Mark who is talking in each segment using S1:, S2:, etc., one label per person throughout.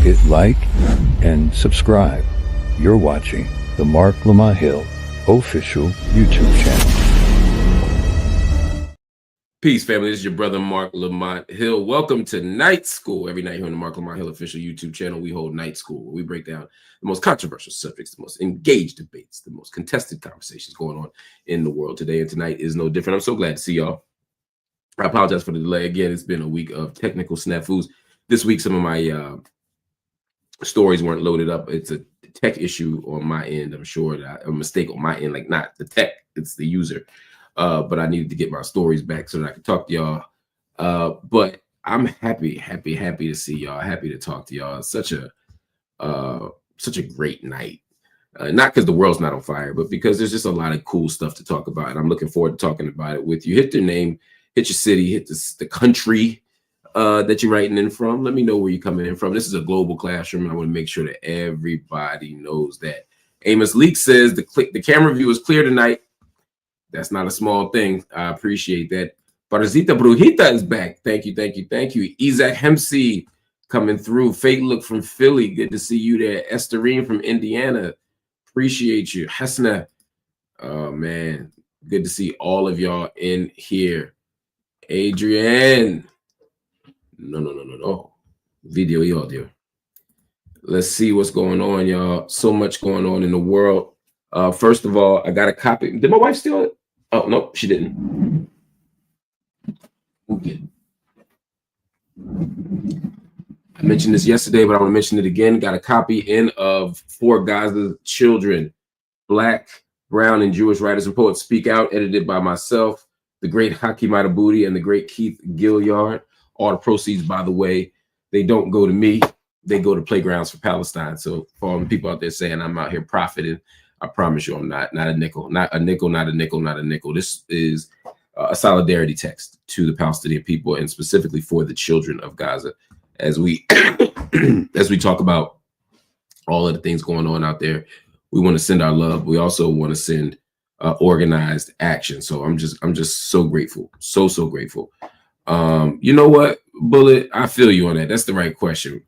S1: hit like and subscribe. You're watching the Marc Lamont Hill official YouTube channel.
S2: Peace, family. This is your brother, Marc Lamont Hill. Welcome to Night School. Every night here on the Marc Lamont Hill official YouTube channel, we hold Night School, where we break down the most controversial subjects, the most engaged debates, the most contested conversations going on in the world today. And tonight is no different. I'm so glad to see y'all. I apologize for the delay. Again, it's been a week of technical snafus. This week, some of my stories weren't loaded up. It's a tech issue on my end. I'm sure that a mistake on my end, like not the tech, it's the user. But I needed to get my stories back so that I could talk to y'all. But I'm happy to see y'all. Happy to talk to y'all. It's such a great night. Not because the world's not on fire, but because there's just a lot of cool stuff to talk about. And I'm looking forward to talking about it with you. Hit their name, hit your city, hit the country that you're writing in from. Let me know where you're coming in from. This is a global classroom, and I want to make sure that everybody knows that. Amos Leak says the camera view is clear tonight. That's not a small thing. I appreciate that. Parazita Brujita is back. Thank you. Isaac Hempsey coming through. Fake Look from Philly. Good to see you there. Esterine from Indiana. Appreciate you. Hasna. Oh, man. Good to see all of y'all in here. Adrienne. No. Video y audio. Let's see what's going on, y'all. So much going on in the world. First of all, I got a copy. Did my wife steal it? Oh, no, she didn't. Okay. I mentioned this yesterday, but I want to mention it again. Got a copy in of For Gaza's Children, Black, Brown, and Jewish Writers and Poets Speak Out, edited by myself, the great Hakeem Adaboudi, and the great Keith Gilliard. All the proceeds, by the way, they don't go to me. They go to Playgrounds for Palestine. So for all the people out there saying I'm out here profiting, I promise you I'm not a nickel, not a nickel. This is a solidarity text to the Palestinian people and specifically for the children of Gaza as we talk about all of the things going on out there. We want to send our love. We also want to send organized action. So I'm just so grateful. So grateful. You know what, Bullet? I feel you on that. That's the right question.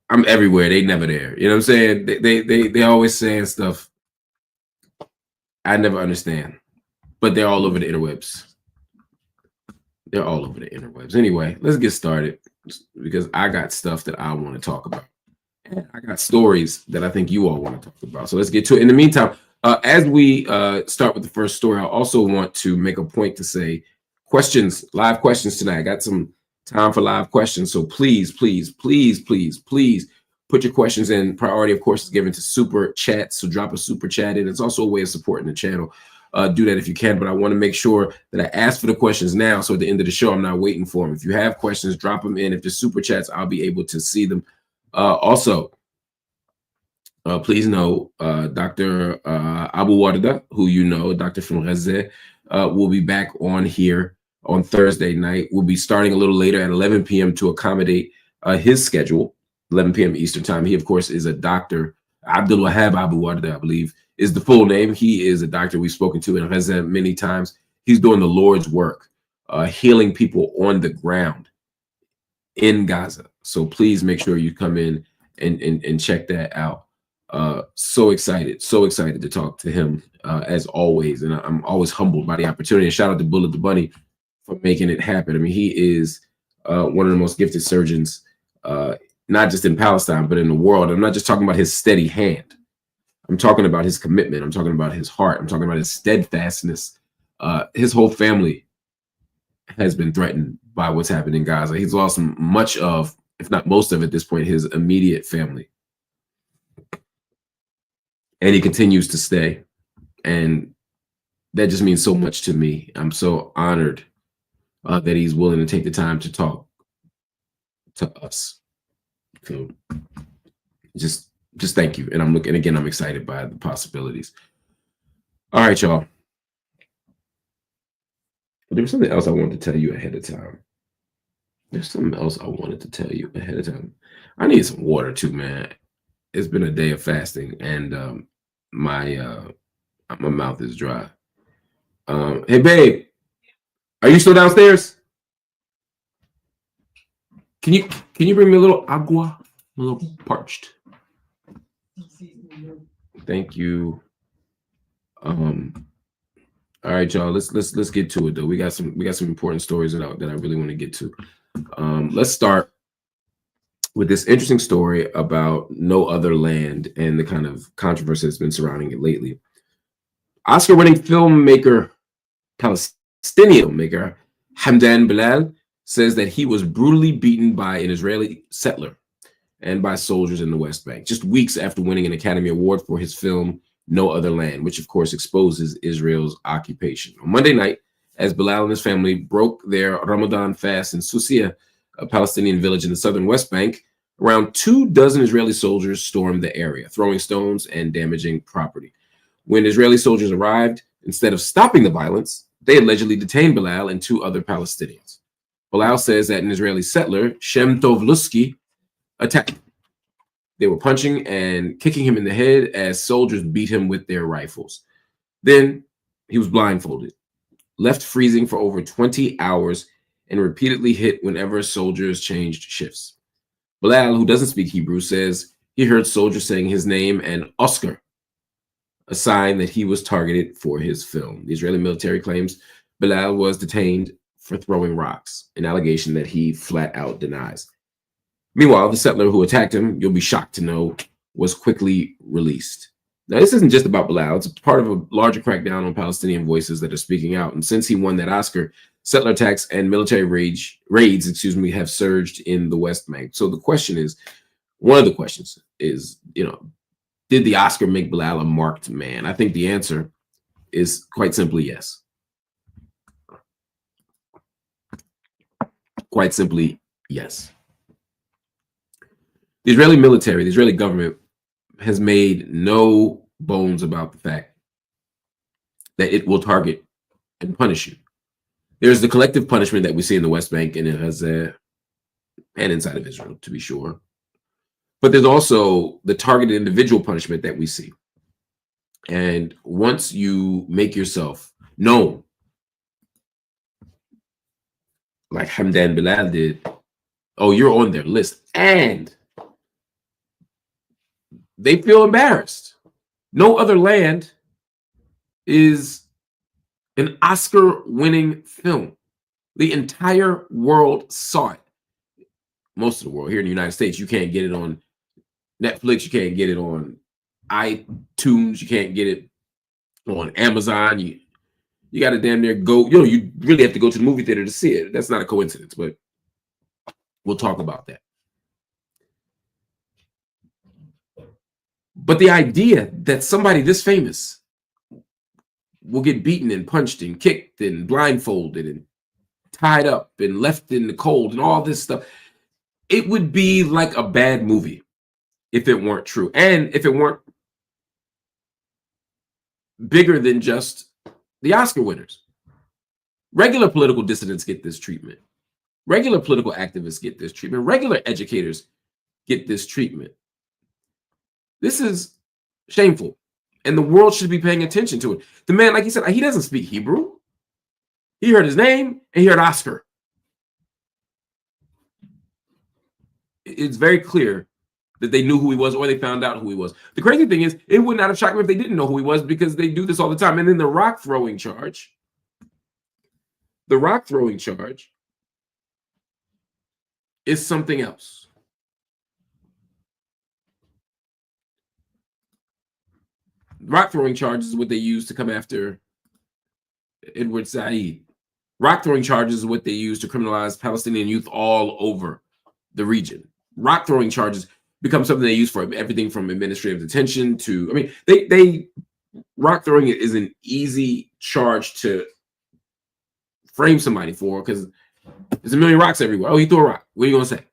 S2: I'm everywhere. They never there. You know what I'm saying? They always saying stuff I never understand, but they're all over the interwebs. They're all over the interwebs. Anyway, let's get started because I got stuff that I want to talk about. And I got stories that I think you all want to talk about. So let's get to it. In the meantime, as we start with the first story, I also want to make a point to say questions, live questions tonight. I got some time for live questions. So please put your questions in. Priority, of course, is given to super chat. So drop a super chat in. It's also a way of supporting the channel. Do that if you can. But I want to make sure that I ask for the questions now. So at the end of the show, I'm not waiting for them. If you have questions, drop them in. If there's super chats, I'll be able to see them. Also, please know Dr. Abu Warda, who you know, Dr. from Gaza, will be back on here on Thursday night. We'll be starting a little later at 11 p.m. to accommodate his schedule, 11 p.m. Eastern time. He, of course, is a doctor. Abdul Wahab Abu Warda, I believe, is the full name. He is a doctor we've spoken to in Gaza many times. He's doing the Lord's work, healing people on the ground in Gaza. So please make sure you come in and check that out. So excited to talk to him as always. And I'm always humbled by the opportunity. And shout out to Bullet the Bunny for making it happen. I mean, he is one of the most gifted surgeons, not just in Palestine, but in the world. I'm not just talking about his steady hand. I'm talking about his commitment. I'm talking about his heart. I'm talking about his steadfastness. His whole family has been threatened by what's happened in Gaza. He's lost much of, if not most of at this point, his immediate family. And he continues to stay. And that just means so much to me. I'm so honored that he's willing to take the time to talk to us. So just thank you. And I'm excited by the possibilities. All right, y'all. There was something else I wanted to tell you ahead of time. I need some water too, man. It's been a day of fasting and my mouth is dry. Hey, babe, are you still downstairs? Can you bring me a little agua? I'm a little parched. Thank you. All right, y'all. Let's get to it though. We got some important stories that I really want to get to. Let's start with this interesting story about No Other Land and the kind of controversy that's been surrounding it lately. Oscar-winning filmmaker, Palestinian filmmaker Hamdan Ballal says that he was brutally beaten by an Israeli settler and by soldiers in the West Bank, just weeks after winning an Academy Award for his film No Other Land, which of course exposes Israel's occupation. On Monday night, as Ballal and his family broke their Ramadan fast in Susia, a Palestinian village in the southern West Bank, around 24 Israeli soldiers stormed the area, throwing stones and damaging property. When Israeli soldiers arrived, instead of stopping the violence, they allegedly detained Ballal and 2 other Palestinians. Ballal says that an Israeli settler, Shem Tov Lusky, attacked him. They were punching and kicking him in the head as soldiers beat him with their rifles. Then he was blindfolded, left freezing for over 20 hours, and repeatedly hit whenever soldiers changed shifts. Ballal, who doesn't speak Hebrew, says he heard soldiers saying his name and Oscar, a sign that he was targeted for his film. The Israeli military claims Ballal was detained for throwing rocks, an allegation that he flat out denies. Meanwhile, the settler who attacked him, you'll be shocked to know, was quickly released. Now, this isn't just about Ballal. It's part of a larger crackdown on Palestinian voices that are speaking out. And since he won that Oscar, settler attacks and military raids, have surged in the West Bank. So the question is, one of the questions is, did the Oscar make Ballal a marked man? I think the answer is quite simply yes. Quite simply, yes. The Israeli military, the Israeli government has made no bones about the fact that it will target and punish you. There's the collective punishment that we see in the West Bank and and inside of Israel, to be sure. But there's also the targeted individual punishment that we see. And once you make yourself known, like Hamdan Ballal did, oh, you're on their list. And they feel embarrassed. No Other Land is an Oscar-winning film. The entire world saw it. Most of the world. Here in the United States, you can't get it on Netflix. You can't get it on iTunes. You can't get it on Amazon. You got to damn near go. You really have to go to the movie theater to see it. That's not a coincidence, but we'll talk about that. But the idea that somebody this famous will get beaten and punched and kicked and blindfolded and tied up and left in the cold and all this stuff, it would be like a bad movie if it weren't true. And if it weren't bigger than just the Oscar winners. Regular political dissidents get this treatment. Regular political activists get this treatment. Regular educators get this treatment. This is shameful, and the world should be paying attention to it. The man, like he said, he doesn't speak Hebrew. He heard his name, and he heard Oscar. It's very clear that they knew who he was or they found out who he was. The crazy thing is, it would not have shocked me if they didn't know who he was because they do this all the time. And then the rock throwing charge is something else. Rock throwing charges is what they use to come after Edward Said. Rock throwing charges is what they use to criminalize Palestinian youth all over the region. Rock throwing charges become something they use for everything from administrative detention to, they rock throwing is an easy charge to frame somebody for because there's a million rocks everywhere. Oh, he threw a rock. What are you going to say?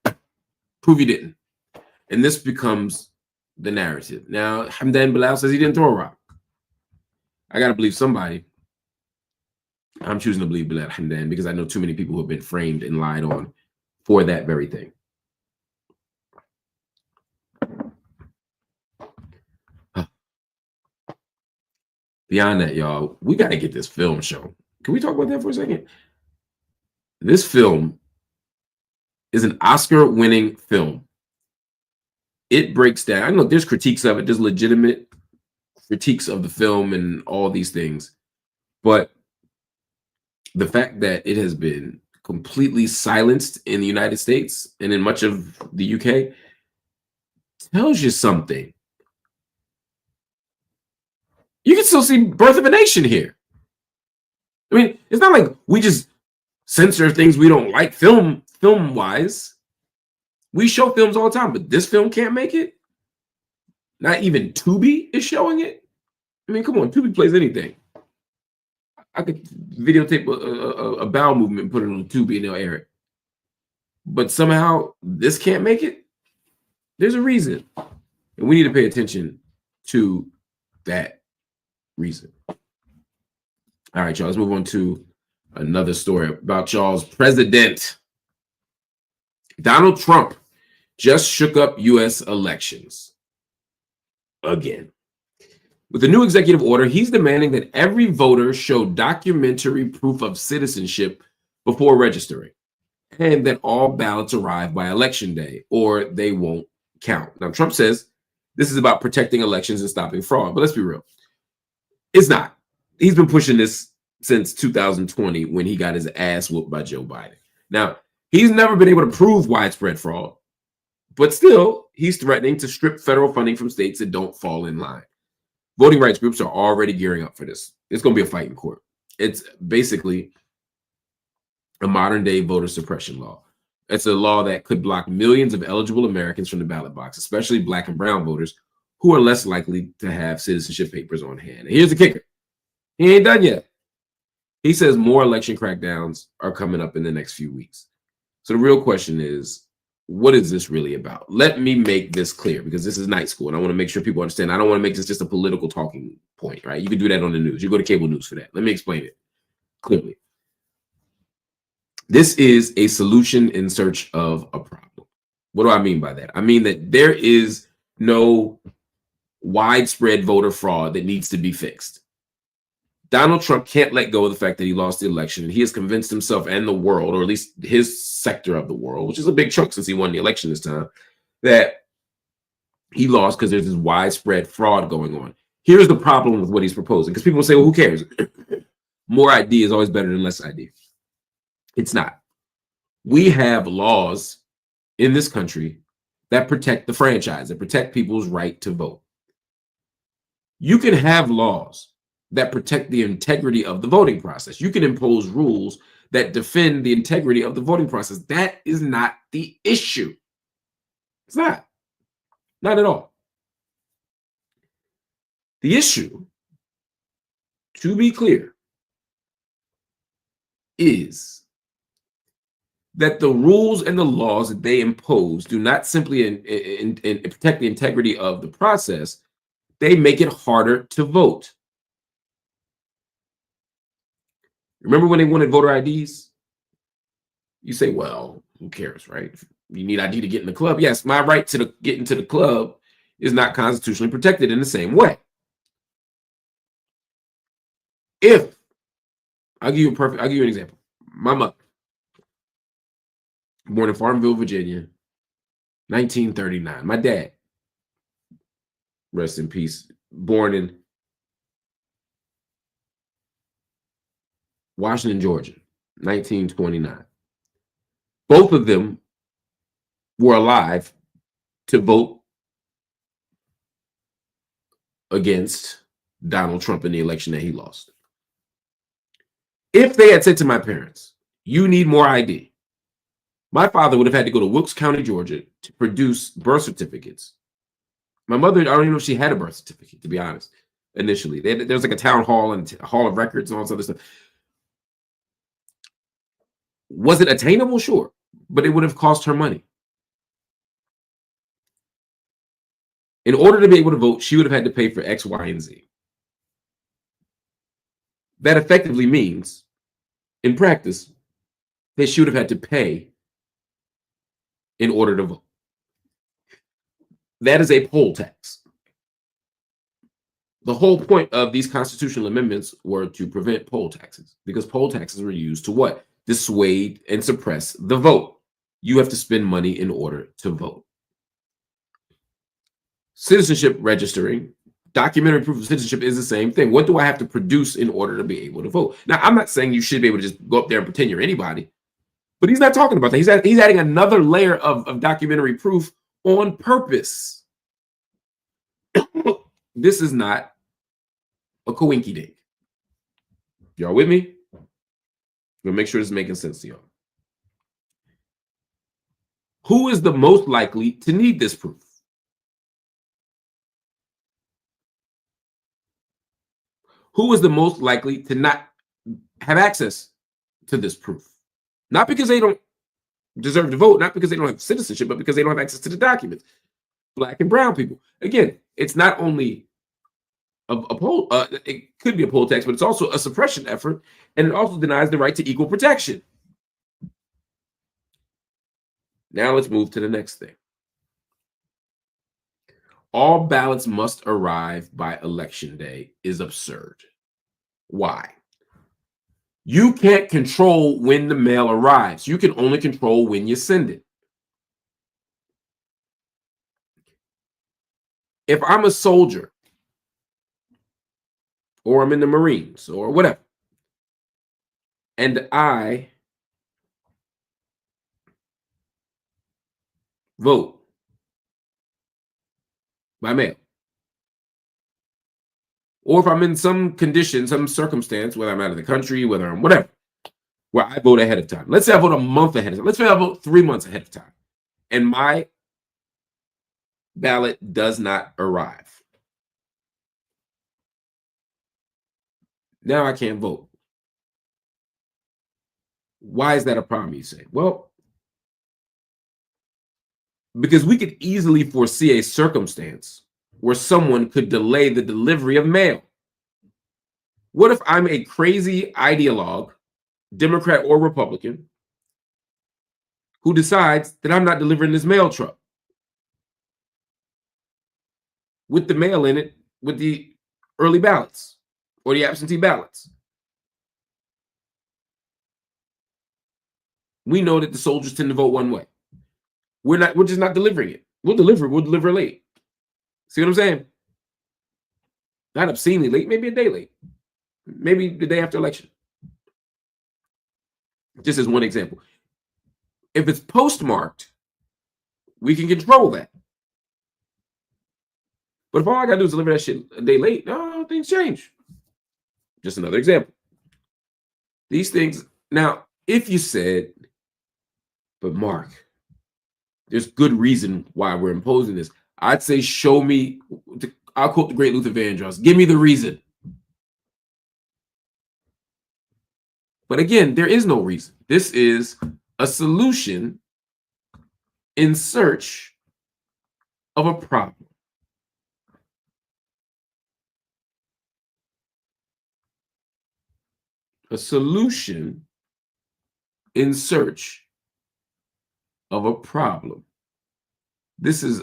S2: Prove you didn't. And this becomes the narrative. Now, Hamdan Ballal says he didn't throw a rock. I got to believe somebody. I'm choosing to believe Ballal Hamdan because I know too many people who have been framed and lied on for that very thing. Beyond that, y'all, we got to get this film show. Can we talk about that for a second? This film is an Oscar-winning film. It breaks down. I know there's critiques of it. There's legitimate critiques of the film and all these things. But the fact that it has been completely silenced in the United States and in much of the UK tells you something. You can still see Birth of a Nation here. I mean, it's not like we just censor things we don't like film-wise. We show films all the time, but this film can't make it? Not even Tubi is showing it? I mean, come on, Tubi plays anything. I could videotape a bowel movement and put it on Tubi and they'll air it. But somehow this can't make it? There's a reason. And we need to pay attention to that reason. All right, y'all, let's move on to another story about y'all's president. Donald Trump just shook up U.S. elections again. With the new executive order, he's demanding that every voter show documentary proof of citizenship before registering, and that all ballots arrive by election day or they won't count. Now, Trump says this is about protecting elections and stopping fraud, but let's be real. It's not. He's been pushing this since 2020 when he got his ass whooped by Joe Biden. Now, he's never been able to prove widespread fraud, but still, he's threatening to strip federal funding from states that don't fall in line. Voting rights groups are already gearing up for this. It's going to be a fight in court. It's basically a modern day voter suppression law. It's a law that could block millions of eligible Americans from the ballot box, especially Black and brown voters who are less likely to have citizenship papers on hand. And here's the kicker. He ain't done yet. He says more election crackdowns are coming up in the next few weeks. So the real question is, what is this really about? Let me make this clear, because this is night school and I want to make sure people understand. I don't want to make this just a political talking point, right? You can do that on the news. You go to cable news for that. Let me explain it clearly. This is a solution in search of a problem. What do I mean by that? I mean that there is no widespread voter fraud that needs to be fixed. Donald Trump can't let go of the fact that he lost the election, and he has convinced himself and the world, or at least his sector of the world, which is a big chunk since he won the election this time, that he lost because there's this widespread fraud going on. Here's the problem with what he's proposing, because people say, well, who cares? More ID is always better than less ID. It's not. We have laws in this country that protect the franchise, that protect people's right to vote. You can have laws that protect the integrity of the voting process. You can impose rules that defend the integrity of the voting process. That is not the issue. It's not. Not at all. The issue, to be clear, is that the rules and the laws that they impose do not simply protect the integrity of the process. They make it harder to vote. Remember when they wanted voter IDs? You say, well, who cares, right? You need ID to get in the club. Yes, my right to get into the club is not constitutionally protected in the same way. If, I'll give you an example. My mother, born in Farmville, Virginia, 1939. My dad, rest in peace, born in Washington, Georgia, 1929. Both of them were alive to vote against Donald Trump in the election that he lost. If they had said to my parents, you need more ID, my father would have had to go to Wilkes County, Georgia to produce birth certificates. My mother, I don't even know if she had a birth certificate, to be honest, initially. There was like a town hall and a hall of records and all this other stuff. Was it attainable? Sure, but it would have cost her money. In order to be able to vote, she would have had to pay for X, Y, and Z. That effectively means, in practice, that she would have had to pay in order to vote. That is a poll tax. The whole point of these constitutional amendments were to prevent poll taxes, because poll taxes were used to what? Dissuade and suppress the vote. you have to spend money in order to vote. Citizenship registering, documentary proof of citizenship is the same thing. What do I have to produce in order to be able to vote? Now, I'm not saying you should be able to just go up there and pretend you're anybody, but he's not talking about that. He's adding another layer of documentary proof on purpose. This is not a coinky dink. Y'all with me? We'll make sure this is making sense to y'all. Who is the most likely to need this proof? Who is the most likely to not have access to this proof? Not because they don't deserve to vote, not because they don't have citizenship, but because they don't have access to the documents. Black and brown people. Again, it's not only a poll, it could be a poll tax, but it's also a suppression effort, and it also denies the right to equal protection. Now let's move to the next thing. All ballots must arrive by election day is absurd. Why? You can't control when the mail arrives. You can only control when you send it. If I'm a soldier, or I'm in the Marines, or whatever, and I vote by mail, or if I'm in some condition, some circumstance, whether I'm out of the country, whether I'm whatever, where I vote ahead of time. Let's say I vote a month ahead of time. Let's say I vote 3 months ahead of time, and my ballot does not arrive. Now I can't vote. Why is that a problem, you say? Well, because we could easily foresee a circumstance where someone could delay the delivery of mail. What if I'm a crazy ideologue, Democrat or Republican, who decides that I'm not delivering this mail truck with the mail in it, with the early ballots or the absentee ballots? We know that the soldiers tend to vote one way. We're just not delivering it. We'll deliver late. See what I'm saying? Not obscenely late, maybe a day late. Maybe the day after election. Just as one example. If it's postmarked, we can control that. But if all I gotta do is deliver that shit a day late, no, things change. Just another example. These things, now, if you said, but Mark, there's good reason why we're imposing this, I'd say, show me, I'll quote the great Luther Vandross, give me the reason. But again, there is no reason. This is a solution in search of a problem. A solution in search of a problem. This is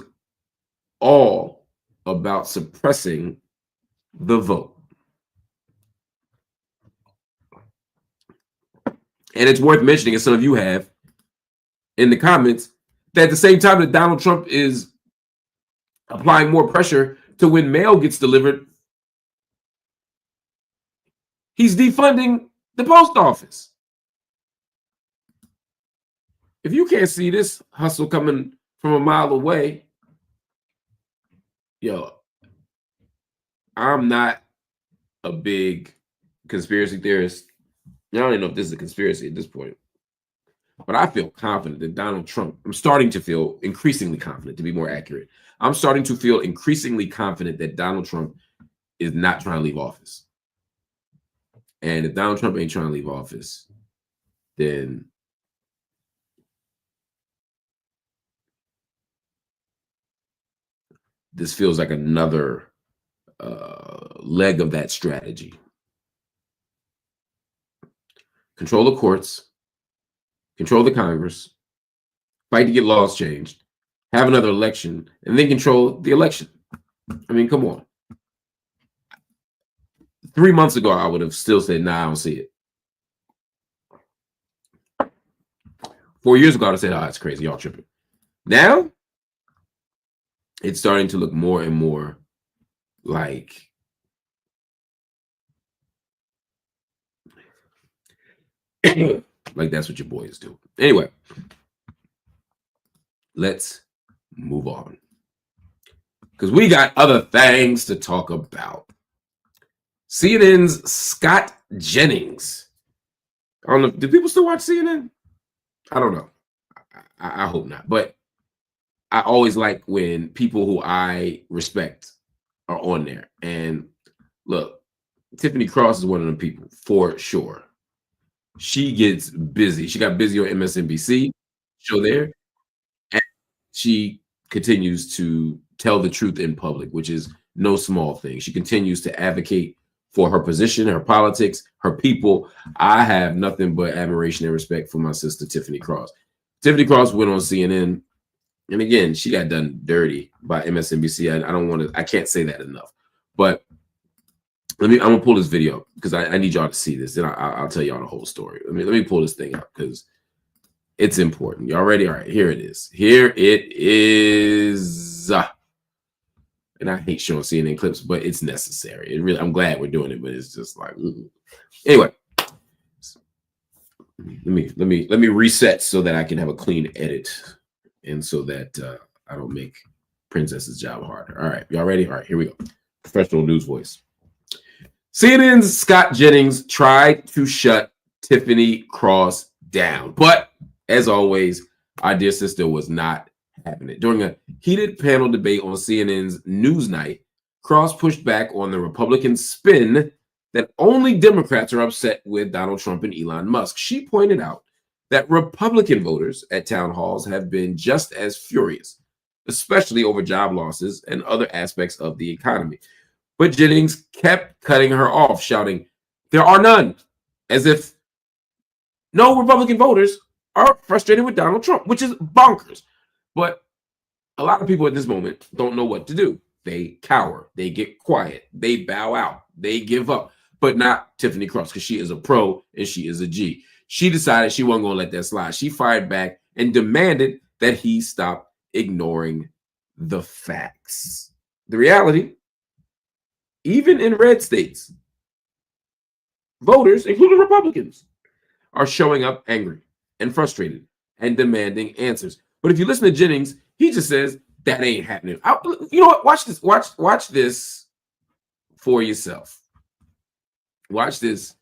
S2: all about suppressing the vote. And it's worth mentioning, as some of you have in the comments, that at the same time that Donald Trump is applying more pressure to when mail gets delivered, he's defunding the post office. If you can't see this hustle coming from a mile away, yo, I'm not a big conspiracy theorist. I don't even know if this is a conspiracy at this point. But I feel confident that Donald Trump, I'm starting to feel increasingly confident, to be more accurate. I'm starting to feel increasingly confident that Donald Trump is not trying to leave office. And if Donald Trump ain't trying to leave office, then this feels like another leg of that strategy. Control the courts, control the Congress, fight to get laws changed, have another election, and then control the election. I mean, come on. 3 months ago, I would have still said, nah, I don't see it. 4 years ago, I said, "Oh, that's crazy, y'all tripping." Now, it's starting to look more and more like like that's what your boys do. Anyway, let's move on because we got other things to talk about. CNN's Scott Jennings. I don't know. Do people still watch CNN? I don't know. I hope not. But I always like when people who I respect are on there. And look, Tiffany Cross is one of them people for sure. She gets busy. She got busy on MSNBC show there. And she continues to tell the truth in public, which is no small thing. She continues to advocate for her position, her politics, her people. I have nothing but admiration and respect for my sister, Tiffany Cross. Tiffany Cross went on CNN, and again, she got done dirty by MSNBC. I can't say that enough. But I'm gonna pull this video because I need y'all to see this, and I'll tell y'all the whole story. Let me pull this thing up because it's important. Y'all ready? All right, here it is. Here it is. And I hate showing CNN clips, but it's necessary. I'm glad we're doing it, but it's just like, anyway. Let me reset so that I can have a clean edit, and so that I don't make Princess's job harder. All right, y'all ready? All right, here we go. Professional news voice. CNN's Scott Jennings tried to shut Tiffany Cross down, but as always, our dear sister was not having it. During a heated panel debate on CNN's Newsnight, Cross pushed back on the Republican spin that only Democrats are upset with Donald Trump and Elon Musk. She pointed out that Republican voters at town halls have been just as furious, especially over job losses and other aspects of the economy. But Jennings kept cutting her off, shouting, "There are none," as if no Republican voters are frustrated with Donald Trump, which is bonkers. But a lot of people at this moment don't know what to do. They cower, they get quiet, they bow out, they give up. But not Tiffany Cross, because she is a pro and she is a G. She decided she wasn't going to let that slide. She fired back and demanded that he stop ignoring the facts. The reality, even in red states, voters, including Republicans, are showing up angry and frustrated and demanding answers. But if you listen to Jennings, he just says that ain't happening. You know what? Watch this. Watch this for yourself. Watch this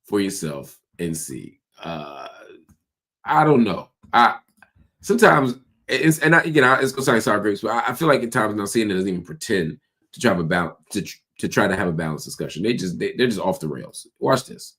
S2: for yourself and see. I don't know. Sometimes it's going to sound sour grapes, but I feel like at times now CNN doesn't even pretend to try to have a balanced discussion. They're just off the rails. Watch this.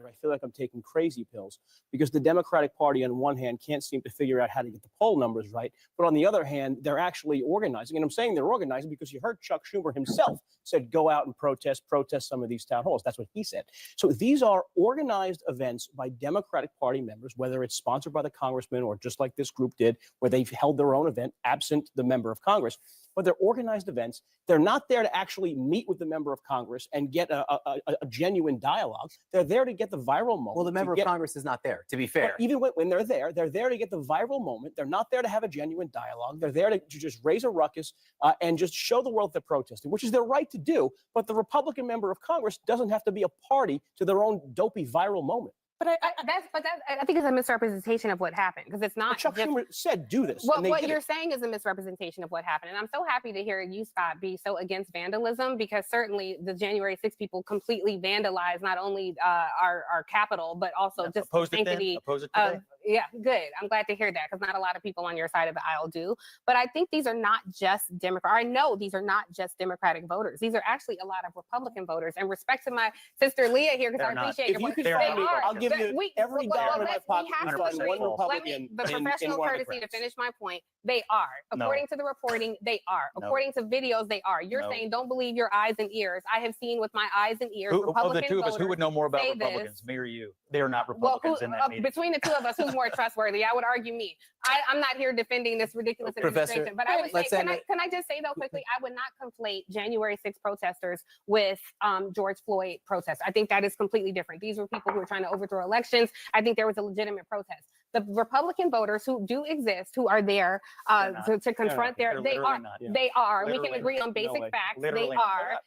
S3: I feel like I'm taking crazy pills because the Democratic Party, on one hand, can't seem to figure out how to get the poll numbers right. But on the other hand, they're actually organizing. And I'm saying they're organizing because you heard Chuck Schumer himself said, go out and protest some of these town halls. That's what he said. So these are organized events by Democratic Party members, whether it's sponsored by the congressman or just like this group did, where they've held their own event absent the member of Congress. But they're organized events. They're not there to actually meet with the member of Congress and get a genuine dialogue. They're there to get the viral moment.
S4: Well, the member of Congress is not there, to be fair.
S3: But even when they're there to get the viral moment. They're not there to have a genuine dialogue. They're there to just raise a ruckus and just show the world they're protesting, which is their right to do. But the Republican member of Congress doesn't have to be a party to their own dopey viral moment.
S5: But I think it's a misrepresentation of what happened because it's not.
S3: But Chuck Schumer said do this.
S5: What you're saying is a misrepresentation of what happened, and I'm so happy to hear you, Scott, be so against vandalism because certainly the January 6th people completely vandalized not only our Capitol but also just the sanctity. Yeah, good. I'm glad to hear that because not a lot of people on your side of the aisle do. But I think these are not just Democrat. I know these are not just Democratic voters. These are actually a lot of Republican voters. And respect to my sister Leah here because I appreciate your point.
S3: I'll give you every dollar in my pocket.
S5: The professional courtesy to finish my point. They are. According to the reporting, they are. According to videos, they are. You're saying don't believe your eyes and ears. I have seen with my eyes and ears.
S4: Of the two of us, who would know more about Republicans, me or you? They are not Republicans in that meeting.
S5: Between the two of us, who's more trustworthy. I would argue me. I'm not here defending this ridiculous administration, but I would say, can I just say though quickly, I would not conflate January 6th protesters with George Floyd protests. I think that is completely different. These were people who were trying to overthrow elections. I think there was a legitimate protest. The Republican voters who do exist, who are there to confront they are. We can agree on basic facts. They are.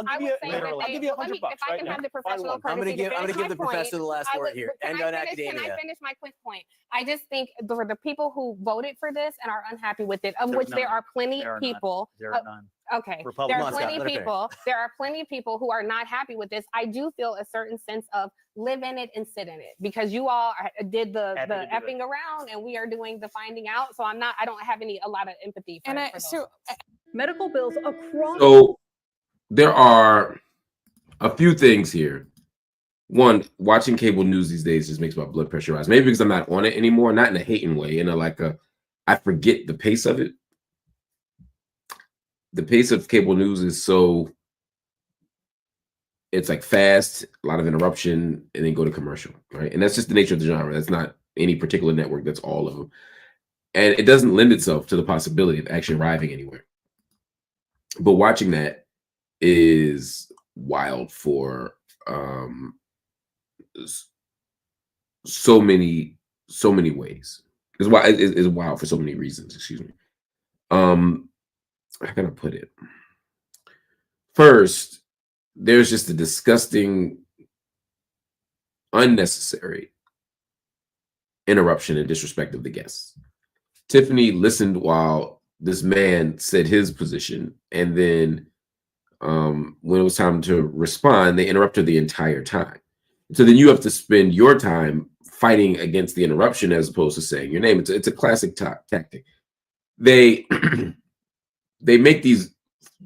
S3: I'll give you $100
S5: if I can have the professional courtesy.
S4: I'm gonna give the professor the last word here. End on academia.
S5: Can I finish my quick point? I just think for the people who voted for this and are unhappy with it, of which there are plenty of people. Okay, there are plenty of people. There are plenty of people who are not happy with this. I do feel a certain sense of live in it and sit in it, because you all did the effing around and we are doing the finding out. So I don't have a lot of empathy for
S6: medical bills across.
S2: So there are a few things here. One, watching cable news these days just makes my blood pressure rise. Maybe because I'm not on it anymore, not in a hating way, I forget the pace of it. The pace of cable news is it's like fast, a lot of interruption, and then go to commercial, right? And that's just the nature of the genre. That's not any particular network, that's all of them. And it doesn't lend itself to the possibility of actually arriving anywhere. But watching that is wild for so many ways. It's wild for so many reasons, excuse me. How can I put it? First, there's just a disgusting, unnecessary interruption and disrespect of the guests. Tiffany listened while this man said his position, and then when it was time to respond, they interrupted the entire time. So then you have to spend your time fighting against the interruption as opposed to saying your name. It's a classic tactic. They make these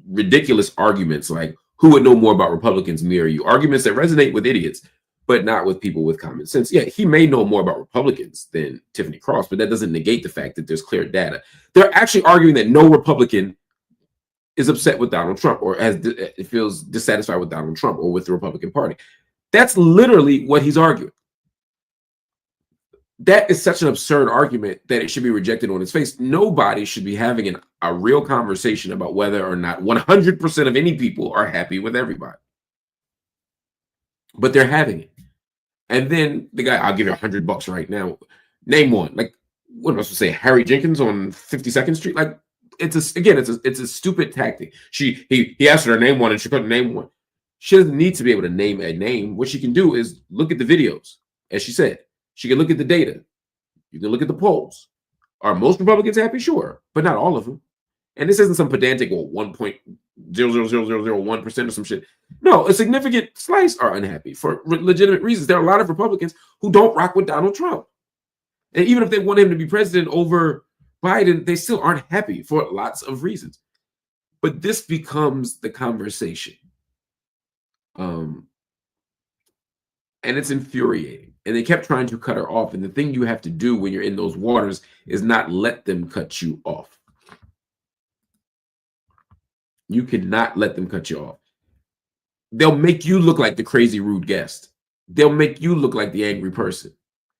S2: ridiculous arguments like, who would know more about Republicans, me or you? Arguments that resonate with idiots, but not with people with common sense. Yeah, he may know more about Republicans than Tiffany Cross, but that doesn't negate the fact that there's clear data. They're actually arguing that no Republican is upset with Donald Trump or feels dissatisfied with Donald Trump or with the Republican Party. That's literally what he's arguing. That is such an absurd argument that it should be rejected on its face. Nobody should be having a real conversation about whether or not 100% of any people are happy with everybody. But they're having it. And then the guy, I'll give you $100 right now. Name one. Like, what am I supposed to say? Harry Jenkins on 52nd Street? Like, it's a stupid tactic. He asked her to name one and she couldn't name one. She doesn't need to be able to name a name. What she can do is look at the videos, as she said. She can look at the data. You can look at the polls. Are most Republicans happy? Sure, but not all of them. And this isn't some pedantic 1.00001% or some shit. No, a significant slice are unhappy for legitimate reasons. There are a lot of Republicans who don't rock with Donald Trump. And even if they want him to be president over Biden, they still aren't happy for lots of reasons. But this becomes the conversation. And it's infuriating. And they kept trying to cut her off. And the thing you have to do when you're in those waters is not let them cut you off. You cannot let them cut you off. They'll make you look like the crazy, rude guest. They'll make you look like the angry person.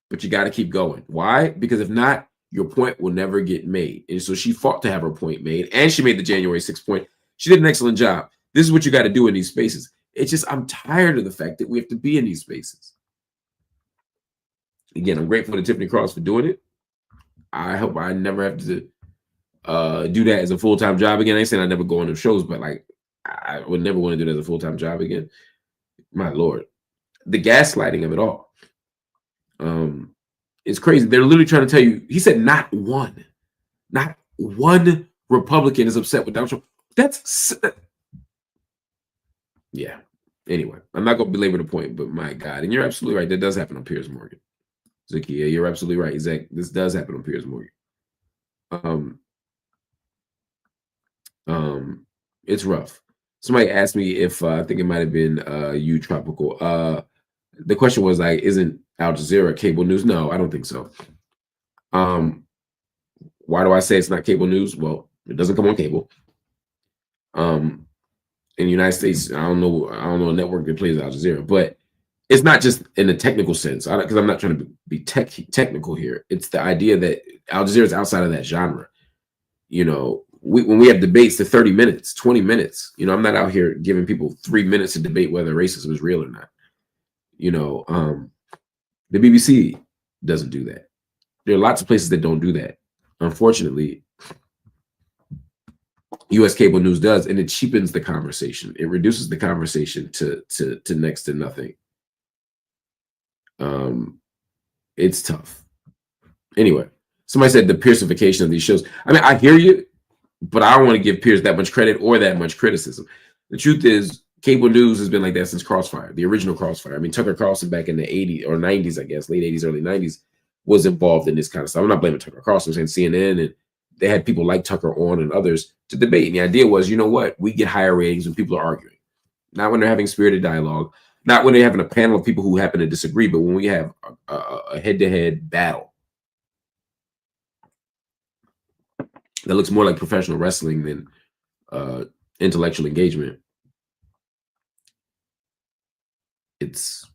S2: But you got to keep going. Why? Because if not, your point will never get made. And so she fought to have her point made. And she made the January 6th point. She did an excellent job. This is what you got to do in these spaces. It's just, I'm tired of the fact that we have to be in these spaces. Again, I'm grateful to Tiffany Cross for doing it. I hope I never have to do that as a full-time job again. I ain't saying I never go on those shows, but like, I would never want to do that as a full-time job again. My Lord. The gaslighting of it all. It's crazy. They're literally trying to tell you, he said not one Republican is upset with Donald Trump. Yeah. Anyway, I'm not going to belabor the point, but my God. And you're absolutely right. That does happen on Piers Morgan. Zakia, you're absolutely right. Zach, this does happen on Piers Morgan. It's rough. Somebody asked me if I think it might have been you, Tropical. The question was like, isn't Al Jazeera cable news? No, I don't think so. Why do I say it's not cable news? Well, it doesn't come on cable. In the United States, I don't know a network that plays Al Jazeera, but it's not just in a technical sense, because I'm not trying to be technical here. It's the idea that Al Jazeera is outside of that genre. You know, when we have debates to 30 minutes, 20 minutes, you know, I'm not out here giving people 3 minutes to debate whether racism is real or not. You know, the BBC doesn't do that. There are lots of places that don't do that. Unfortunately, U.S. cable news does, and it cheapens the conversation. It reduces the conversation to next to nothing. It's tough. Anyway, somebody said the Piercification of these shows. I mean, I hear you, but I don't want to give Pierce that much credit or that much criticism. The truth is, cable news has been like that since Crossfire, the original Crossfire. I mean, Tucker Carlson back in the 80s or 90s, I guess, late 80s, early 90s, was involved in this kind of stuff. I'm not blaming Tucker Carlson. I'm saying CNN, and they had people like Tucker on and others to debate. And the idea was, you know what? We get higher ratings when people are arguing, not when they're having spirited dialogue, not when they're having a panel of people who happen to disagree, but when we have a head-to-head battle that looks more like professional wrestling than intellectual engagement. It's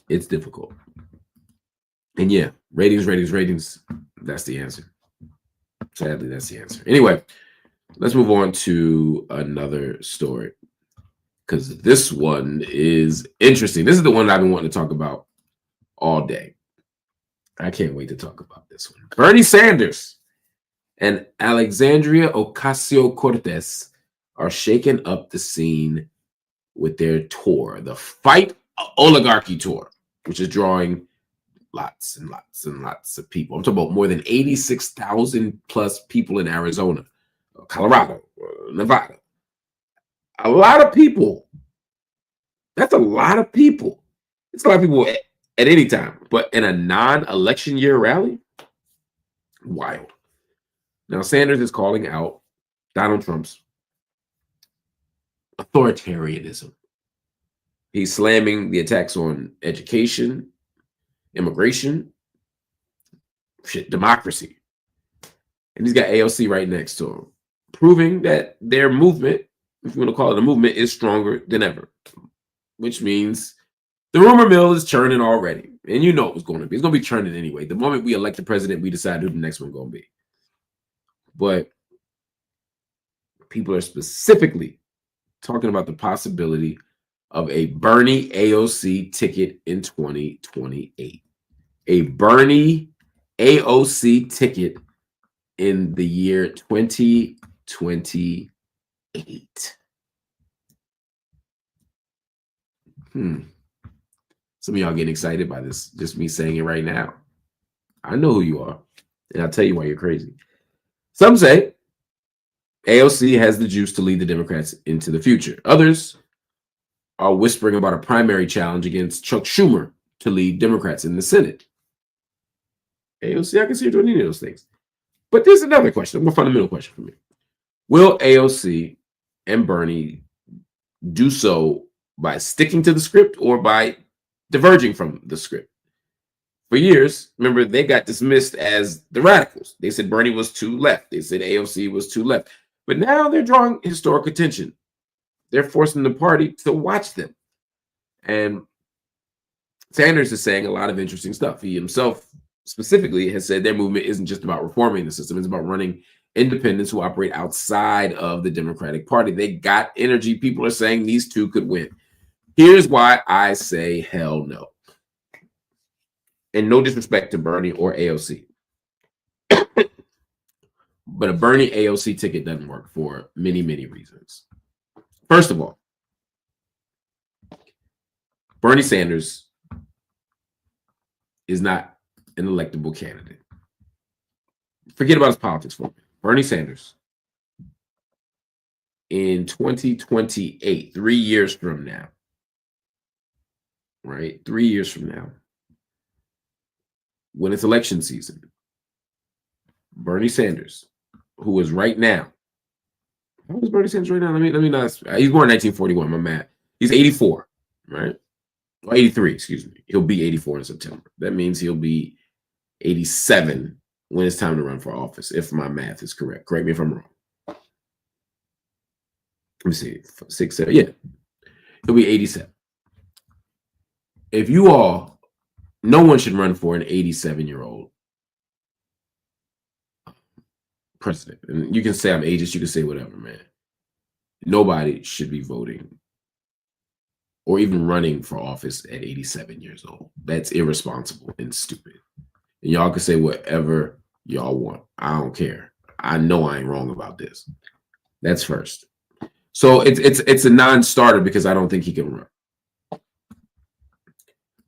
S2: difficult. And yeah, ratings. That's the answer. Sadly, that's the answer. Anyway, let's move on to another story, because this one is interesting. This is the one I've been wanting to talk about all day. I can't wait to talk about this one. Bernie Sanders and Alexandria Ocasio-Cortez are shaking up the scene with their tour, the Fight Oligarchy tour, which is drawing lots and lots and lots of people. I'm talking about more than 86,000 plus people in Arizona, Colorado, Nevada. A lot of people. That's a lot of people. It's a lot of people at any time, but in a non-election year rally, wild. Now, Sanders is calling out Donald Trump's authoritarianism. He's slamming the attacks on education, immigration, democracy. And he's got AOC right next to him, proving that their movement, if you want to call it a movement, is stronger than ever, which means the rumor mill is churning already. And you know it was going to be. It's going to be churning anyway. The moment we elect the president, we decide who the next one's going to be. But people are specifically talking about the possibility of a Bernie AOC ticket in 2028. A Bernie AOC ticket in the year 2028. Some of y'all getting excited by this, just me saying it right now. I know who you are, and I'll tell you why you're crazy. Some say AOC has the juice to lead the Democrats into the future. Others are whispering about a primary challenge against Chuck Schumer to lead Democrats in the Senate. AOC, I can see her doing any of those things. But there's another question, a more fundamental question for me. Will AOC and Bernie do so by sticking to the script or by diverging from the script? For years, remember, they got dismissed as the radicals. They said Bernie was too left. They said AOC was too left. But now they're drawing historic attention. They're forcing the party to watch them. And Sanders is saying a lot of interesting stuff. He himself specifically has said their movement isn't just about reforming the system. It's about running independents who operate outside of the Democratic Party. They got energy. People are saying these two could win. Here's why I say hell no. And no disrespect to Bernie or AOC. But a Bernie AOC ticket doesn't work for many, many reasons. First of all, Bernie Sanders is not an electable candidate. Forget about his politics for me. Bernie Sanders, in 2028, 3 years from now, right? 3 years from now, when it's election season, Bernie Sanders, who is right now, how old is Bernie Sanders right now? Let me not. He's born in 1941. My math. He's 84, right? Or 83, excuse me. He'll be 84 in September. That means he'll be 87 when it's time to run for office, if my math is correct. Correct me if I'm wrong. Let me see. 6, 7. Yeah. He'll be 87. if you all, no one should run for an 87-year-old president. And you can say I'm ageist, you can say whatever, man. Nobody should be voting or even running for office at 87 years old. That's irresponsible and stupid. And y'all can say whatever y'all want. I don't care. I know I ain't wrong about this. That's first. So it's a non-starter because I don't think he can run.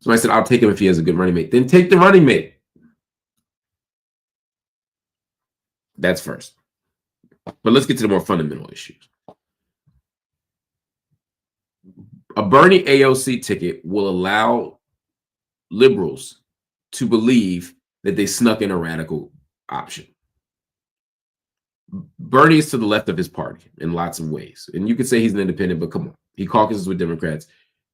S2: Somebody said, I'll take him if he has a good running mate. Then take the running mate. That's first. But let's get to the more fundamental issues. A Bernie AOC ticket will allow liberals to believe that they snuck in a radical option. Bernie is to the left of his party in lots of ways. And you could say he's an independent, but come on. He caucuses with Democrats.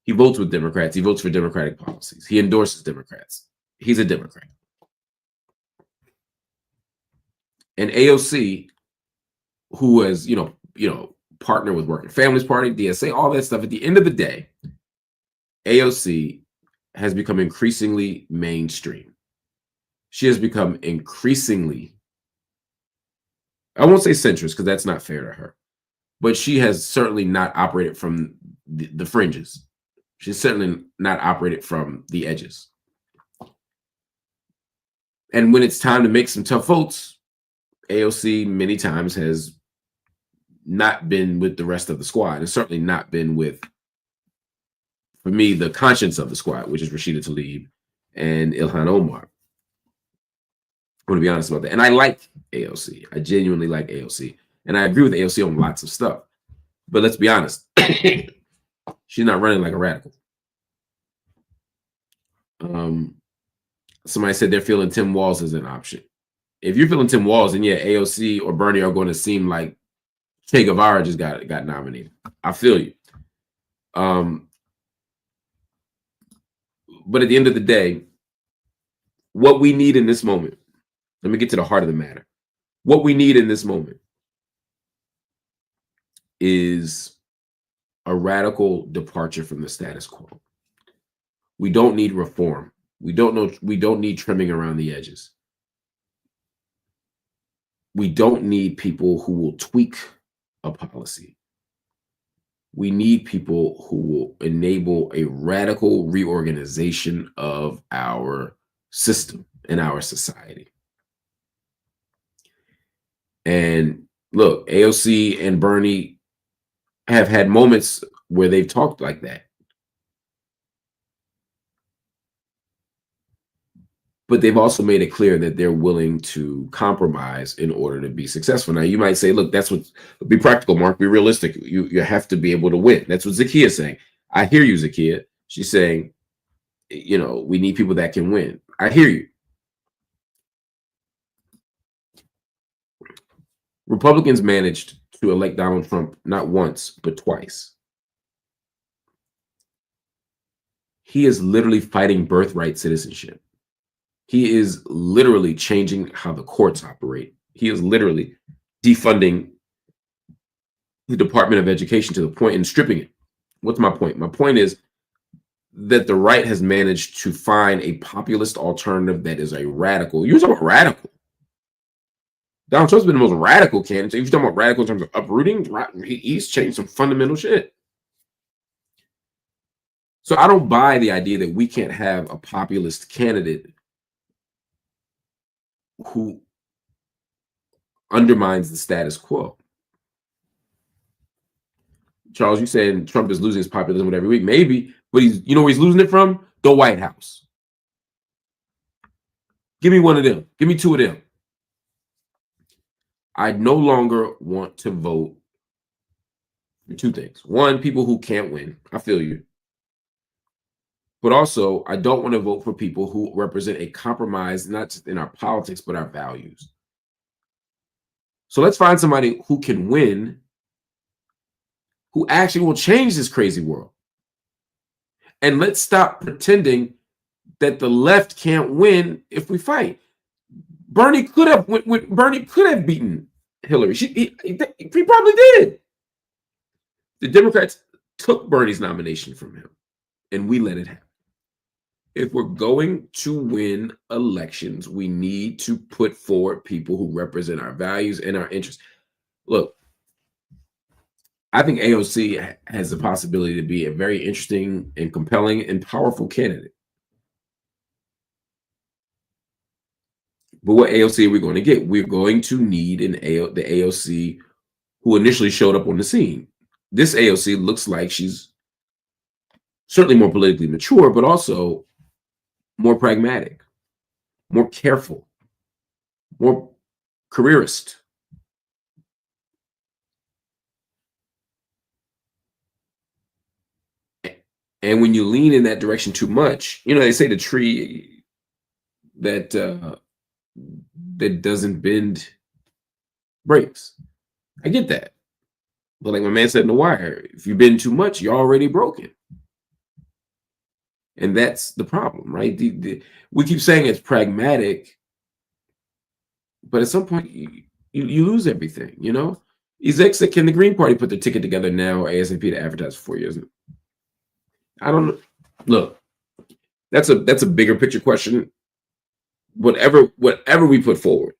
S2: He votes with Democrats. He votes for Democratic policies. He endorses Democrats. He's a Democrat. And AOC, who has, partner with Working Families Party, DSA, all that stuff. At the end of the day, AOC has become increasingly mainstream. She has become increasingly, I won't say centrist because that's not fair to her, but she has certainly not operated from the fringes. She's certainly not operated from the edges. And when it's time to make some tough votes, AOC many times has not been with the rest of the squad, and certainly not been with, for me, the conscience of the squad, which is Rashida Tlaib and Ilhan Omar. I'm going to be honest about that. And I like AOC. I genuinely like AOC. And I agree with AOC on lots of stuff. But let's be honest. She's not running like a radical. Somebody said they're feeling Tim Walz as an option. If you're feeling Tim Walz, then yeah, AOC or Bernie are going to seem like Che Guevara just got nominated. I feel you. But at the end of the day, what we need in this moment, let me get to the heart of the matter. What we need in this moment is a radical departure from the status quo. We don't need reform. We don't need trimming around the edges. We don't need people who will tweak a policy. We need people who will enable a radical reorganization of our system and our society. And look, AOC and Bernie have had moments where they've talked like that. But they've also made it clear that they're willing to compromise in order to be successful. Now, you might say, look, that's what, be practical, Mark, be realistic. You have to be able to win. That's what Zakia's saying. I hear you, Zakia. She's saying, we need people that can win. I hear you. Republicans managed to elect Donald Trump not once, but twice. He is literally fighting birthright citizenship. He is literally changing how the courts operate. He is literally defunding the Department of Education to the point and stripping it. What's my point? My point is that the right has managed to find a populist alternative that is a radical. You're talking about radical. Donald Trump's been the most radical candidate. If you're talking about radical in terms of uprooting, he's changed some fundamental shit. So I don't buy the idea that we can't have a populist candidate who undermines the status quo. Charles, you saying Trump is losing his populism every week? Maybe, but where he's losing it from? The White House. Give me one of them. Give me two of them. I no longer want to vote for two things. One, people who can't win. I feel you. But also, I don't want to vote for people who represent a compromise, not just in our politics, but our values. So let's find somebody who can win, who actually will change this crazy world. And let's stop pretending that the left can't win if we fight. Bernie could have beaten Hillary. He probably did. The Democrats took Bernie's nomination from him, and we let it happen. if we're going to win elections, we need to put forward people who represent our values and our interests. Look, I think AOC has the possibility to be a very interesting and compelling and powerful candidate. But what AOC are we going to get? We're going to need the AOC who initially showed up on the scene. This AOC looks like she's certainly more politically mature, but also more pragmatic, more careful, more careerist. And when you lean in that direction too much, you know, they say the tree that that doesn't bend breaks. I get that. But like my man said in The Wire, if you bend too much, you're already broken. And that's the problem, right? We keep saying it's pragmatic, but at some point you lose everything, you know? Ezek said, can the Green Party put their ticket together now or ASAP to advertise for 4 years? I don't know. Look, that's a bigger picture question. Whatever we put forward,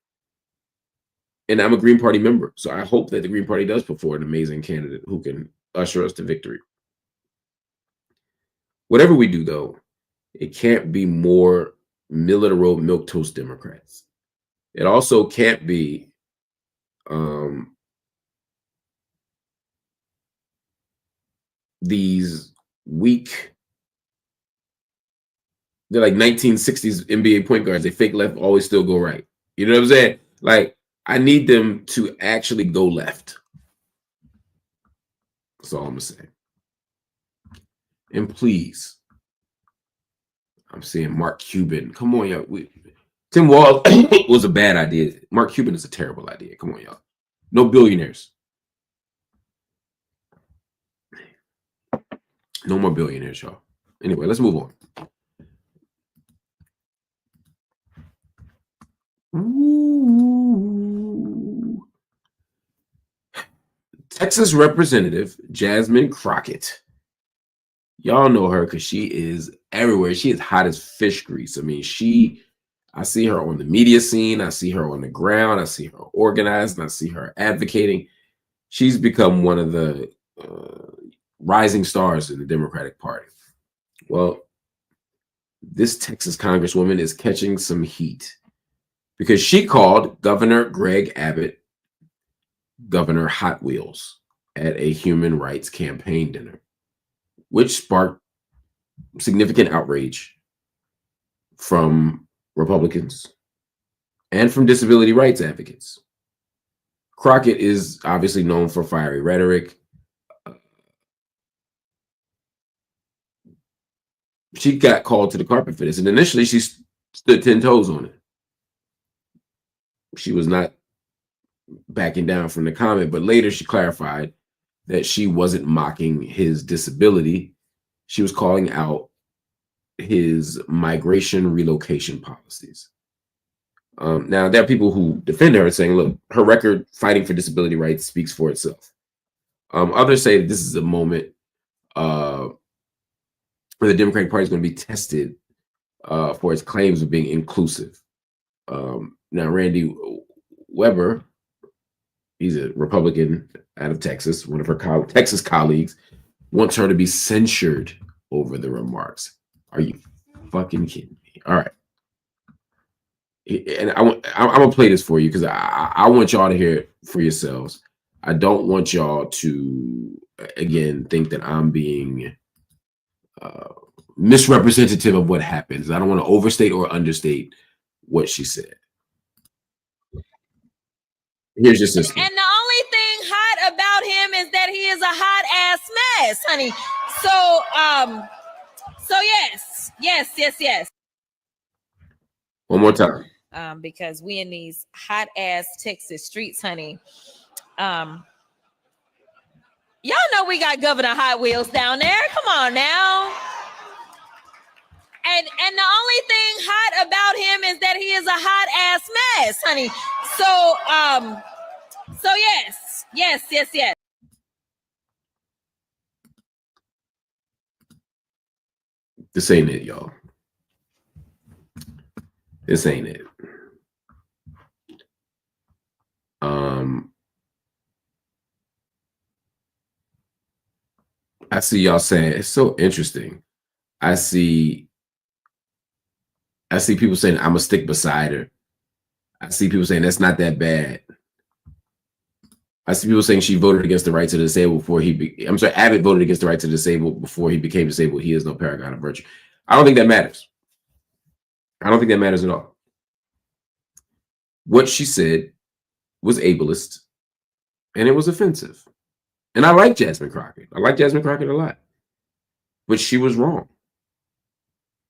S2: and I'm a Green Party member, so I hope that the Green Party does put forward an amazing candidate who can usher us to victory. Whatever we do, though, it can't be more middle-of-the-road milquetoast Democrats. It also can't be these weak, they're like 1960s NBA point guards. They fake left, always still go right. You know what I'm saying? Like, I need them to actually go left. That's all I'm gonna say. And please, I'm saying Mark Cuban. Come on, y'all. Tim Walz was a bad idea. Mark Cuban is a terrible idea. Come on, y'all. No billionaires. No more billionaires, y'all. Anyway, let's move on. Ooh. Texas Representative Jasmine Crockett. Y'all know her because she is everywhere. She is hot as fish grease. I mean, I see her on the media scene. I see her on the ground. I see her organized. And I see her advocating. She's become one of the rising stars in the Democratic Party. Well, this Texas Congresswoman is catching some heat because she called Governor Greg Abbott Governor Hot Wheels at a human rights campaign dinner, which sparked significant outrage from Republicans and from disability rights advocates. Crockett is obviously known for fiery rhetoric. She got called to the carpet for this, and initially she stood 10 toes on it. She was not backing down from the comment, but later she clarified that she wasn't mocking his disability. She was calling out his migration relocation policies. Now, there are people who defend her saying, look, her record fighting for disability rights speaks for itself. Others say that this is a moment where the Democratic Party is going to be tested for its claims of being inclusive. Now, Randy Weber, he's a Republican out of Texas, one of her Texas colleagues, wants her to be censured over the remarks. Are you fucking kidding me? All right. And I'm going to play this for you because I want y'all to hear it for yourselves. I don't want y'all to, again, think that I'm being misrepresentative of what happens. I don't want to overstate or understate what she said. Here's your sister.
S7: And the only thing hot about him is that he is a hot ass mess, honey. So yes.
S2: One more time.
S7: Because we in these hot ass Texas streets, honey. Y'all know we got Governor Hot Wheels down there. Come on now. And the only thing hot about him is that he is a hot ass mess, honey. So yes.
S2: This ain't it, y'all. This ain't it. I see y'all saying it's so interesting. I see people saying I'm gonna stick beside her. I see people saying that's not that bad. I see people saying she voted against the right to the disabled before I'm sorry, Abbott voted against the right to the disabled before he became disabled. He is no paragon of virtue. I don't think that matters. I don't think that matters at all. What she said was ableist, and it was offensive. And I like Jasmine Crockett. I like Jasmine Crockett a lot. But she was wrong.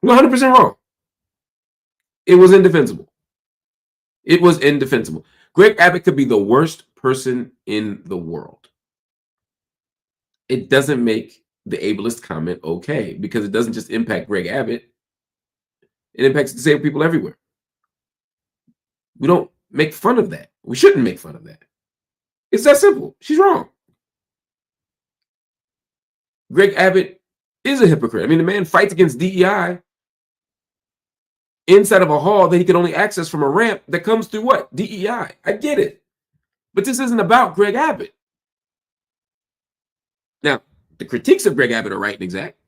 S2: 100% wrong. It was indefensible. It was indefensible. Greg Abbott could be the worst person in the world. It doesn't make the ableist comment okay, because it doesn't just impact Greg Abbott. It impacts disabled people everywhere. We don't make fun of that. We shouldn't make fun of that. It's that simple. She's wrong. Greg Abbott is a hypocrite. I mean, the man fights against DEI inside of a hall that he can only access from a ramp that comes through what? DEI. I get it. But this isn't about Greg Abbott. Now, the critiques of Greg Abbott are right and exact,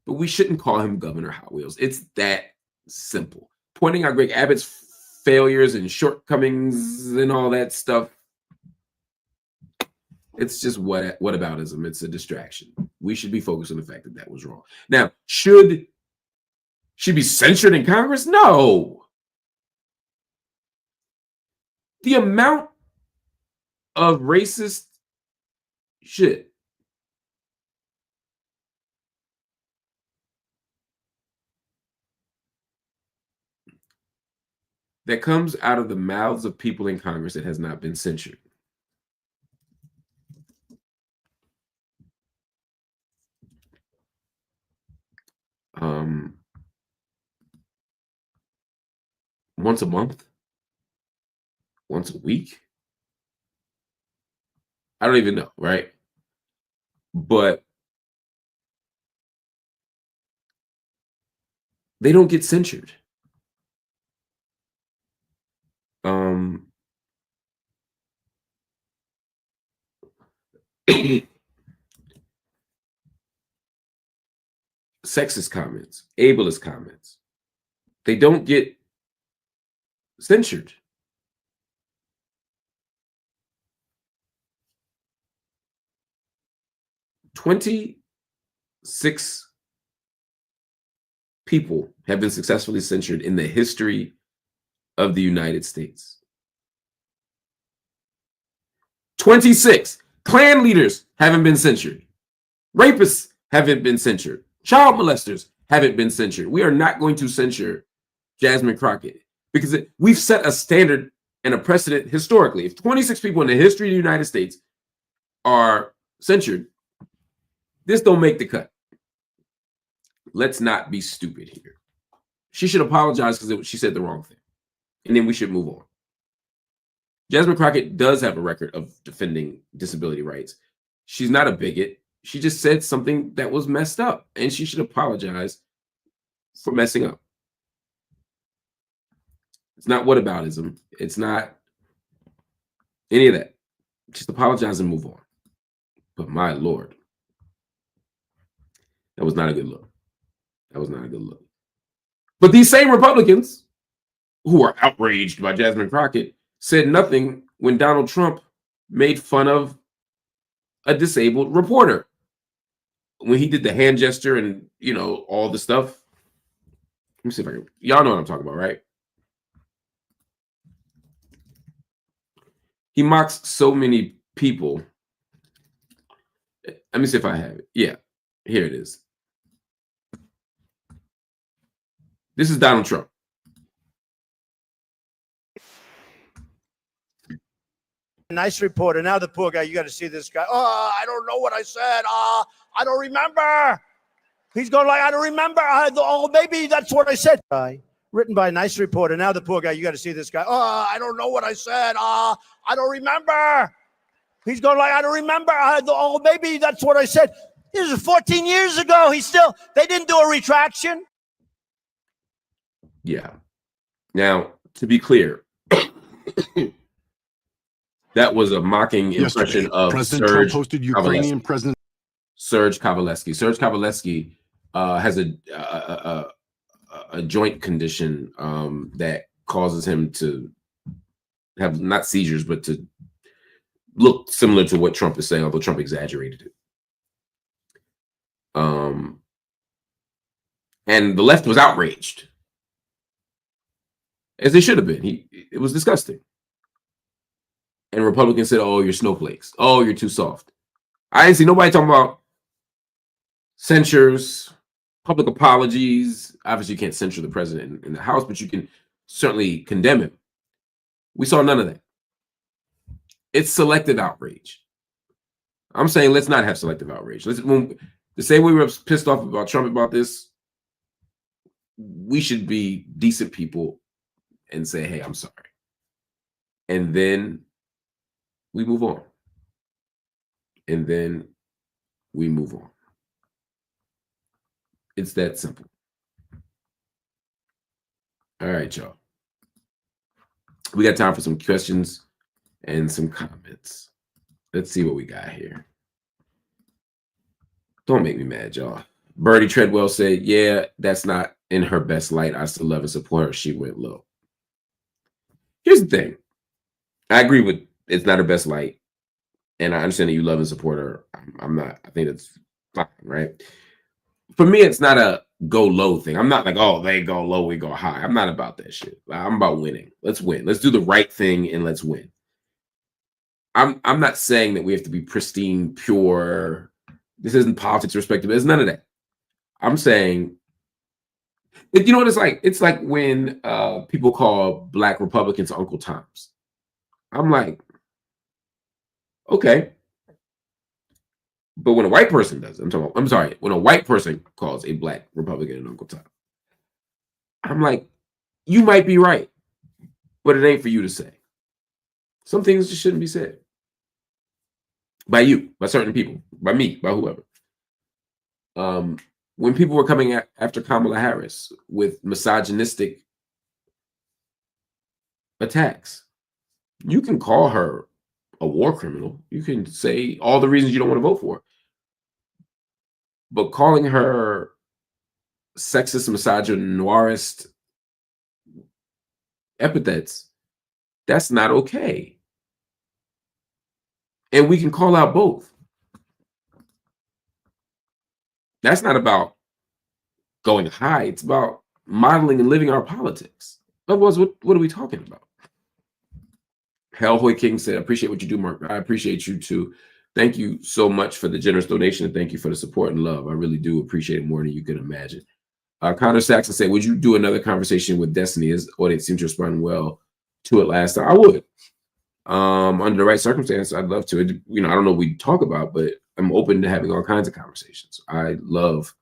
S2: but we shouldn't call him Governor Hot Wheels. It's that simple. Pointing out Greg Abbott's failures and shortcomings and all that stuff, it's just whataboutism. It's a distraction. We should be focused on the fact that that was wrong. Now, should she be censured in Congress? No. The amount of racist shit that comes out of the mouths of people in Congress that has not been censured. Once a month, once a week. I don't even know, right? But they don't get censured. Sexist comments, ableist comments, they don't get censured. $26 people have been successfully censured in the history of the United States. 26 Klan leaders haven't been censured. Rapists haven't been censured. Child molesters haven't been censured. We are not going to censure Jasmine Crockett because we've set a standard and a precedent historically. If 26 people in the history of the United States are censured, this don't make the cut. Let's not be stupid here. She should apologize because she said the wrong thing. And then we should move on. Jasmine Crockett does have a record of defending disability rights. She's not a bigot. She just said something that was messed up, and she should apologize for messing up. It's not whataboutism. It's not any of that. Just apologize and move on. But my Lord, that was not a good look. That was not a good look. But these same Republicans who are outraged by Jasmine Crockett said nothing when Donald Trump made fun of a disabled reporter. When he did the hand gesture and, you know, all the stuff. Let me see if I can. Y'all know what I'm talking about, right? He mocks so many people. Let me see if I have it. Yeah, here it is. This is Donald Trump.
S8: Nice reporter. Now the poor guy, you got to see this guy. Oh, I don't know what I said. I don't remember. He's going like, I don't remember. Oh, maybe that's what I said. Written by a nice reporter. Now the poor guy, you got to see this guy. Oh, I don't know what I said. I don't remember. He's going like, I don't remember. Oh, maybe that's what I said. This is 14 years ago. They didn't do a retraction.
S2: Yeah, Now, to be clear, that was a mocking impression of
S9: President
S2: Serge
S9: Trump hosted Ukrainian President
S2: Serge Kavaleski. Serge Kavaleski has a joint condition that causes him to have not seizures, but to look similar to what Trump is saying, although Trump exaggerated it. And the left was outraged, as they should have been. It was disgusting. And Republicans said, "Oh, you're snowflakes. Oh, you're too soft." I didn't see nobody talking about censures, public apologies. Obviously, you can't censure the president in the House, but you can certainly condemn him. We saw none of that. It's selective outrage. I'm saying let's not have selective outrage. To say we were pissed off about Trump about this, we should be decent people and say, "Hey, I'm sorry." And then we move on. And then we move on. It's that simple. All right, y'all. We got time for some questions and some comments. Let's see what we got here. Don't make me mad, y'all. Birdie Treadwell said, "Yeah, that's not in her best light. I still love and support her. She went low." Here's the thing. I agree with it's not her best light. And I understand that you love and support her. I'm not. I think that's fine, right? For me, it's not a go low thing. I'm not like, oh, they go low, we go high. I'm not about that shit. I'm about winning. Let's win. Let's do the right thing and let's win. I'm not saying that we have to be pristine, pure. This isn't politics respectable. It's none of that. I'm saying, you know what it's like? It's like when people call Black Republicans Uncle Toms. I'm like, okay. But when a white person does it, I'm sorry, when a white person calls a Black Republican an Uncle Tom, I'm like, you might be right, but it ain't for you to say. Some things just shouldn't be said. By you, by certain people, by me, by whoever. When people were coming after Kamala Harris with misogynistic attacks, you can call her a war criminal. You can say all the reasons you don't want to vote for her. But calling her sexist, misogynist epithets, that's not okay. And we can call out both. That's not about going high. It's about modeling and living our politics. Otherwise, what are we talking about? Hellboy King said, "I appreciate what you do, Mark. I appreciate you too. Thank you so much for the generous donation, and thank you for the support and love. I really do appreciate it more than you could imagine." Connor Saxon said, "Would you do another conversation with Destiny? His audience seemed to respond well to it last time." I would. Under the right circumstance, I'd love to. I don't know what we talk about, but I'm open to having all kinds of conversations. I love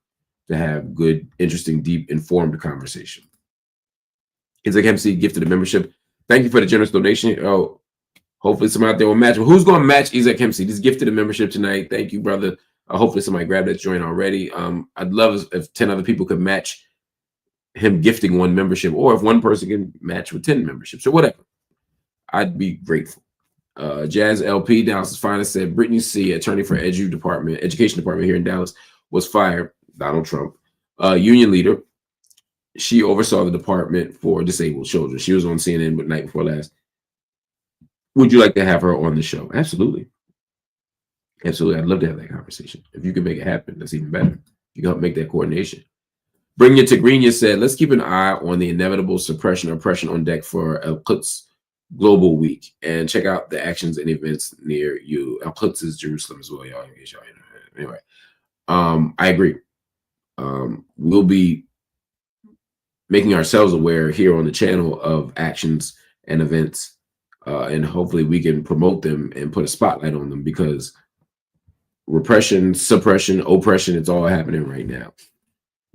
S2: to have good, interesting, deep, informed conversation. It's like MC gifted a membership. Thank you for the generous donation. Oh, hopefully someone out there will match. Well, who's going to match Isaac Hempsey? This gifted a membership tonight. Thank you, brother. Hopefully somebody grabbed that joint already. I'd love if 10 other people could match him gifting one membership, or if one person can match with 10 memberships or whatever. I'd be grateful. Jazz LP, Dallas's finest, said Brittany C., attorney for education department here in Dallas, was fired. Donald Trump, union leader. She oversaw the department for disabled children. She was on CNN the night before last. Would you like to have her on the show? Absolutely. Absolutely. I'd love to have that conversation. If you can make it happen, that's even better. You can help make that coordination. Bring It to Green said, let's keep an eye on the inevitable suppression or oppression on deck for El Quds Global Week, and check out the actions and events near you. El Quds is Jerusalem as well, y'all. Anyway, I agree. We'll be making ourselves aware here on the channel of actions and events, and hopefully we can promote them and put a spotlight on them, because repression, suppression, oppression, it's all happening right now.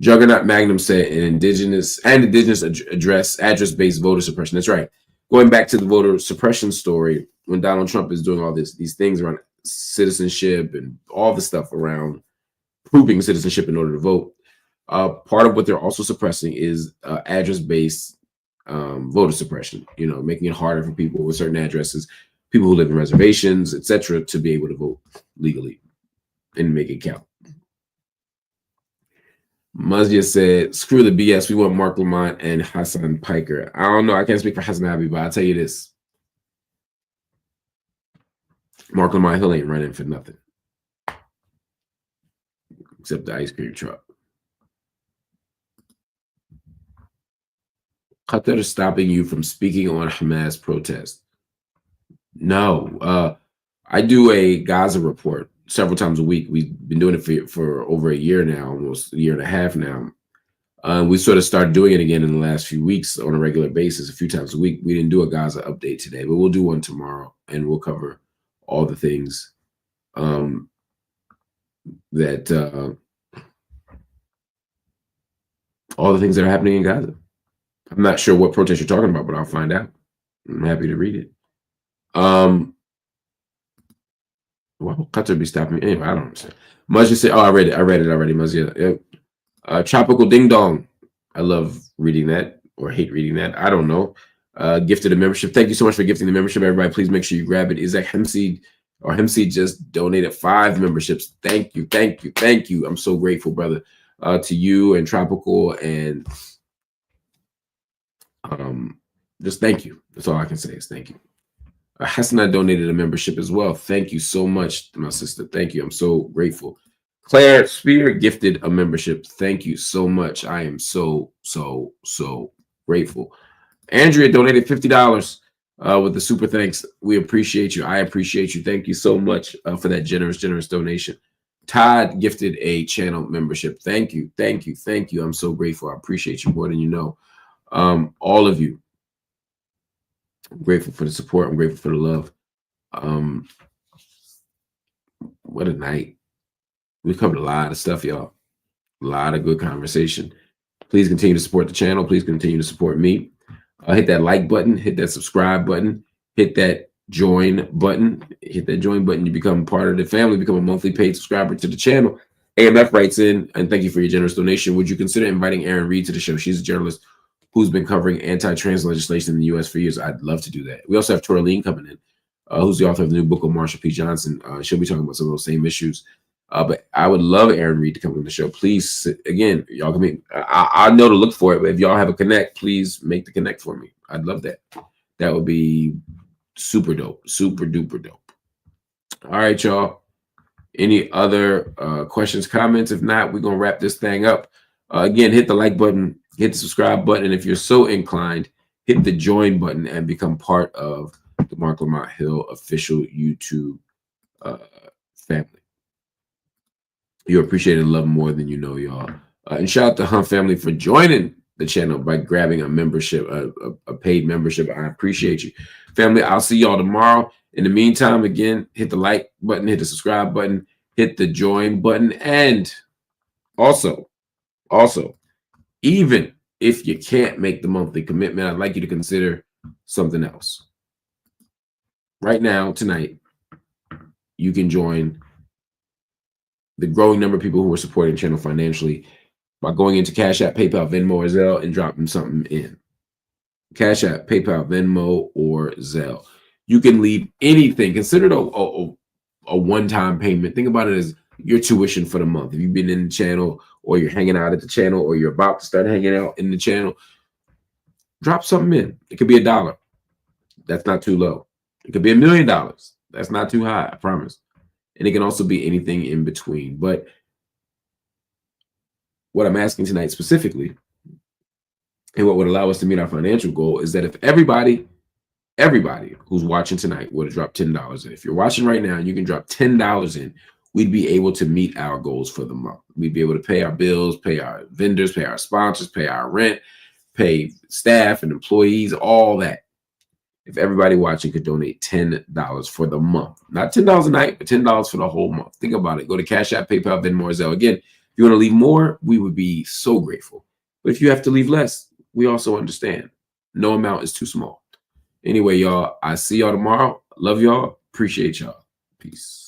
S2: Juggernaut Magnum said an indigenous address-based voter suppression. That's right. Going back to the voter suppression story, when Donald Trump is doing all these things around citizenship and all the stuff around proving citizenship in order to vote, part of what they're also suppressing is address-based voter suppression, you know, making it harder for people with certain addresses, people who live in reservations, etc., to be able to vote legally and make it count. Muzia said, screw the BS. We want Marc Lamont and Hassan Piker. I don't know. I can't speak for Hassan Abbey, but I'll tell you this. Marc Lamont Hill ain't running for nothing. Except the ice cream truck. Qatar is stopping you from speaking on Hamas protest. No. I do a Gaza report several times a week. We've been doing it for over a year now, almost a year and a half now. We sort of started doing it again in the last few weeks on a regular basis, a few times a week. We didn't do a Gaza update today, but we'll do one tomorrow, and we'll cover all the things that are happening in Gaza. I'm not sure what protest you're talking about, but I'll find out. I'm happy to read it. Well, Qatar be stopping me anyway. I don't understand. Muzia said, "Oh, I read it already." Muzia, yep. Tropical Ding Dong. I love reading that, or hate reading that. I don't know. Gifted a membership. Thank you so much for gifting the membership, everybody. Please make sure you grab it. Isaac Hemseed just donated 5 memberships. Thank you. I'm so grateful, brother. To you and Tropical, and just thank you. That's all I can say is thank you. Hassan donated a membership as well. Thank you so much, my sister. Thank you. I'm so grateful. Claire Spear gifted a membership. Thank you so much. I am so grateful. Andrea donated $50 with the super thanks. We appreciate you. I appreciate you. Thank you so much for that generous donation. Todd gifted a channel membership. Thank you. I'm so grateful. I appreciate you more than you know. All of you. I'm grateful for the support. I'm grateful for the love. What a night. We covered a lot of stuff, y'all. A lot of good conversation. Please continue to support the channel. Please continue to support me. Hit that like button. Hit that subscribe button. Hit that join button. Hit that join button. You become part of the family. Become a monthly paid subscriber to the channel. AMF writes in, and thank you for your generous donation. Would you consider inviting Erin Reed to the show? She's a journalist who's been covering anti-trans legislation in the U.S. for years. I'd love to do that. We also have Toraline coming in, who's the author of the new book of Marsha P. Johnson. She'll be talking about some of those same issues. But I would love Erin Reed to come on the show. Please, again, y'all can make, I know to look for it, but if y'all have a connect, please make the connect for me. I'd love that. That would be super dope, super duper dope. All right, y'all. Any other questions, comments? If not, we're going to wrap this thing up. Again, hit the like button, hit the subscribe button. And if you're so inclined, hit the join button and become part of the Marc Lamont Hill official YouTube family. You appreciate and love more than you know, y'all. And shout out to Hunt family for joining the channel by grabbing a membership, a paid membership. I appreciate you. Family, I'll see y'all tomorrow. In the meantime, again, hit the like button, hit the subscribe button, hit the join button. And also, even if you can't make the monthly commitment, I'd like you to consider something else. Right now, tonight, you can join the growing number of people who are supporting the channel financially by going into Cash App, PayPal, Venmo, or Zelle and dropping something in. Cash App, PayPal, Venmo, or Zelle. You can leave anything. Consider it a one-time payment. Think about it as your tuition for the month. If you've been in the channel, or you're hanging out at the channel, or you're about to start hanging out in the channel, drop something in. It could be $1. That's not too low. It could be $1 million. That's not too high, I promise. And it can also be anything in between. But what I'm asking tonight specifically, and what would allow us to meet our financial goal, is that if everybody who's watching tonight would have dropped $10 in. If you're watching right now and you can drop $10 in, we'd be able to meet our goals for the month. We'd be able to pay our bills, pay our vendors, pay our sponsors, pay our rent, pay staff and employees, all that. If everybody watching could donate $10 for the month, not $10 a night, but $10 for the whole month. Think about it. Go to Cash App, PayPal, Venmo, or Zelle. Again, if you want to leave more, we would be so grateful. But if you have to leave less, we also understand. No amount is too small. Anyway, y'all, I see y'all tomorrow. Love y'all. Appreciate y'all. Peace.